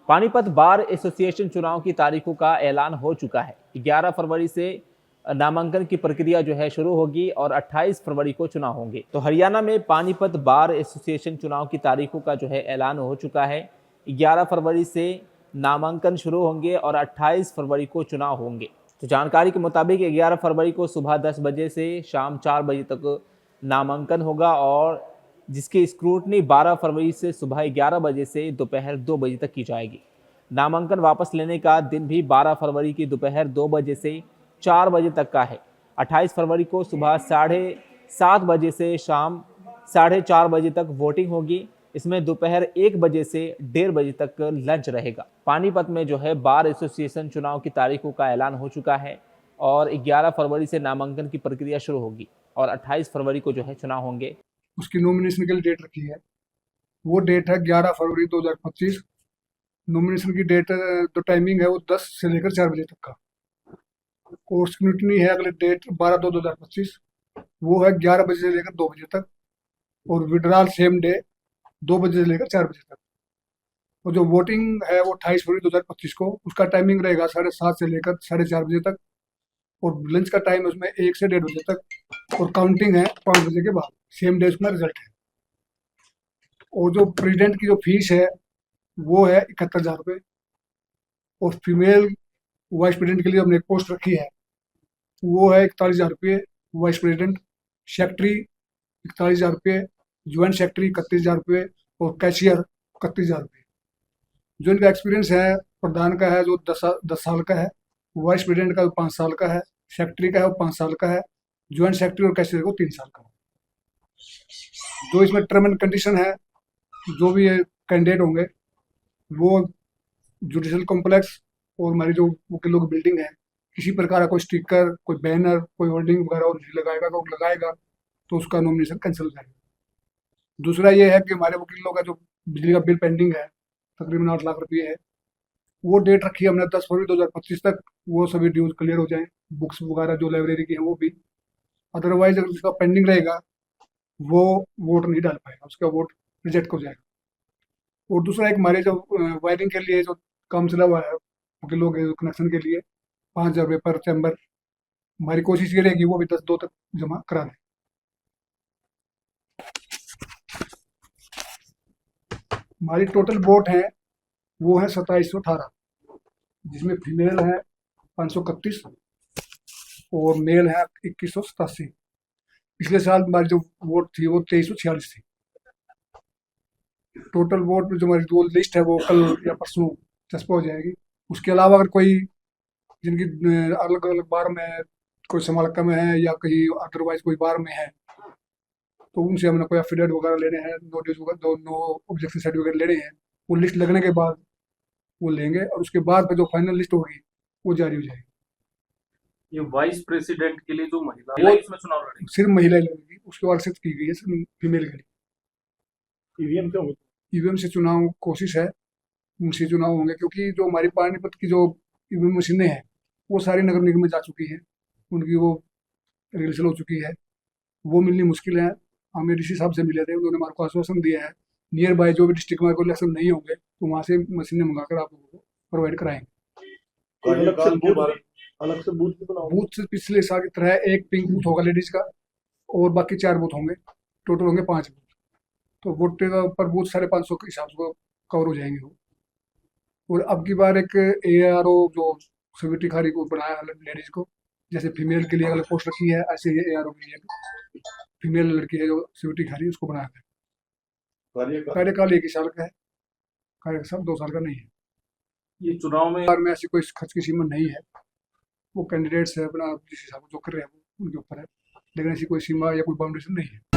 Panipat bar association चुनाव की तारीखों का ऐलान हो चुका है। 11 फरवरी से नामांकन की प्रक्रिया जो है शुरू होगी और 28 फरवरी को चुनाव होंगे। तो हरियाणा में पानीपत बार एसोसिएशन चुनाव की तारीखों का जो है ऐलान हो चुका है। 11 फरवरी से नामांकन शुरू होंगे और 28 फरवरी को चुनाव होंगे। तो जानकारी के मुताबिक 11 फरवरी को सुबह 10 बजे से शाम 4 बजे तक नामांकन होगा और जिसकी स्क्रूटनी 12 फरवरी से सुबह 11 बजे से दोपहर 2 बजे तक की जाएगी। नामांकन वापस लेने का दिन भी 12 फरवरी की दोपहर 2 बजे से 4 बजे तक का है। 28 फरवरी को सुबह 7:30 बजे से शाम 4:30 बजे तक वोटिंग होगी। इसमें दोपहर 1 बजे से 1:30 बजे तक लंच रहेगा। पानीपत में जो है बार एसोसिएशन चुनाव की तारीखों का ऐलान हो चुका है और 11 फरवरी से नामांकन की प्रक्रिया शुरू होगी और 28 फरवरी को जो है चुनाव होंगे। उसकी नॉमिनेशन के लिए डेट रखी है, वो डेट है 11 फरवरी 2025। नॉमिनेशन की डेट जो टाइमिंग है वो 10 से लेकर 4 बजे तक का, और स्क्रूटनी है अगले डेट 12/2/2025, वो है 11 बजे से लेकर 2 बजे तक, और विड्रॉल सेम डे 2 बजे से लेकर 4 बजे तक। और जो वोटिंग है वो 28 फरवरी 2025 को, उसका टाइमिंग रहेगा 7:30 से लेकर 4:30 बजे तक, और लंच का टाइम है उसमें 1 से 1:30 बजे तक, और काउंटिंग है 5 बजे के बाद। सेम डे उसमें रिजल्ट है। और जो प्रेसिडेंट की जो फीस है वो है 71,000 रुपये, और फीमेल वाइस प्रेसिडेंट के लिए हमने एक पोस्ट रखी है, वो है 41,000 रुपये वाइस प्रेसिडेंट, सेक्रेटरी 41,000 रुपये, ज्वाइंट सेक्रेटरी 31,000 रुपये, और कैशियर 31,000 रुपये। जो इनका एक्सपीरियंस है, प्रधान का है जो 10 साल का है, वाइस प्रेसिडेंट का जो 5 साल का है, सेक्रेटरी का है वो 5 साल का है, ज्वाइंट सेक्रेटरी और कैशियर को 3 साल का है। जो इसमें टर्म एंड कंडीशन है, जो भी कैंडिडेट होंगे वो जुडिशल कॉम्प्लेक्स और हमारी जो वकीलों की बिल्डिंग है, किसी प्रकार का कोई स्टिकर, कोई बैनर, कोई होर्डिंग वगैरह और नहीं लगाएगा, तो लगाएगा तो उसका नॉमिनेशन कैंसिल हो जाएगा। दूसरा ये है कि हमारे वकीलों का जो बिजली का बिल पेंडिंग है तकरीबन 8 लाख रुपये है, वो डेट रखी है हमने 10 फरवरी 2025 तक, वो सभी ड्यूज क्लियर हो जाए, बुक्स वगैरह जो लाइब्रेरी की है वो भी। अदरवाइज अगर उसका पेंडिंग रहेगा वो वोट नहीं डाल पाएगा, उसका वोट रिजेक्ट हो जाएगा। और दूसरा एक हमारे जो वायरिंग के लिए जो काम चला हुआ है वकीलों के कनेक्शन के लिए, 5,000 रुपये पर चैम्बर, हमारी कोशिश ये रहेगी वो भी 10/2 तक जमा करा दें। हमारी टोटल वोट है वो है 2718, जिसमें फीमेल है 531 और मेल है 2187। पिछले साल हमारी जो वोट थी वो 2346 थी। टोटल वोट में जो हमारी जो लिस्ट है वो कल या परसों चस्पा हो जाएगी। उसके अलावा अगर कोई जिनकी अलग अलग बार में कोई समालका में है या कहीं अदरवाइज कोई बार में है, तो उनसे हमने कोई एफिडेविट वगैरह लेने हैं, नोटिस वगैरह, नो ऑब्जेक्शन सर्टिफिकेट लेने हैं, वो लिस्ट लगने के बाद वो लेंगे, और उसके बाद में जो फाइनल लिस्ट होगी वो जारी हो जाएगी। ये वाइस प्रेसिडेंट के लिए जो महिला वो इसमें चुनाव लड़ेगी, सिर्फ महिला लड़ेगी, उसके बाद सिर्फ की गई है सिर्फ फीमेल के लिए। ईवीएम क्यों होती ईवीएम से चुनाव कोशिश है, उनसे चुनाव होंगे, क्योंकि जो हमारी पानीपत की जो ईवीएम मशीनें हैं वो सारी नगर निगम में जा चुकी हैं, उनकी वो रिहर्सल हो चुकी है, वो मिलनी मुश्किल है। हमें डीसी साहब से मिले थे, उन्होंने हमारे को आश्वासन दिया है नियर बाय जो भी डिस्ट्रिक्ट में कोई इलेक्शन नहीं होंगे तो वहाँ से मशीनें मंगाकर आप लोगों को प्रोवाइड कराएंगे। अलग से बूथ भी बनाओ? बूथ से पिछले साल की तरह एक पिंक बूथ होगा लेडीज का, और बाकी 4 बूथ होंगे, टोटल होंगे 5 बूथ। तो वोट पर बूथ 550 के हिसाब से कवर हो जाएंगे वो। और अब की बार एक ARO जो सिक्योरिटी खारी को बनाया लेडीज को, जैसे फीमेल के लिए अलग पोस्ट रखी है, ऐसे ही ARO के लिए फीमेल लड़की है जो सिक्योरिटी खारी उसको बनाया है। कार्यकाल 1 ही साल का है, कार्यकाल 2 साल का नहीं है। ये चुनाव में ऐसी कोई खर्च की सीमा नहीं है, वो कैंडिडेट्स है अपना जिस हिसाब से जो कर रहे हैं वो उनके ऊपर है, लेकिन ऐसी कोई सीमा या कोई बाउंडेशन नहीं है।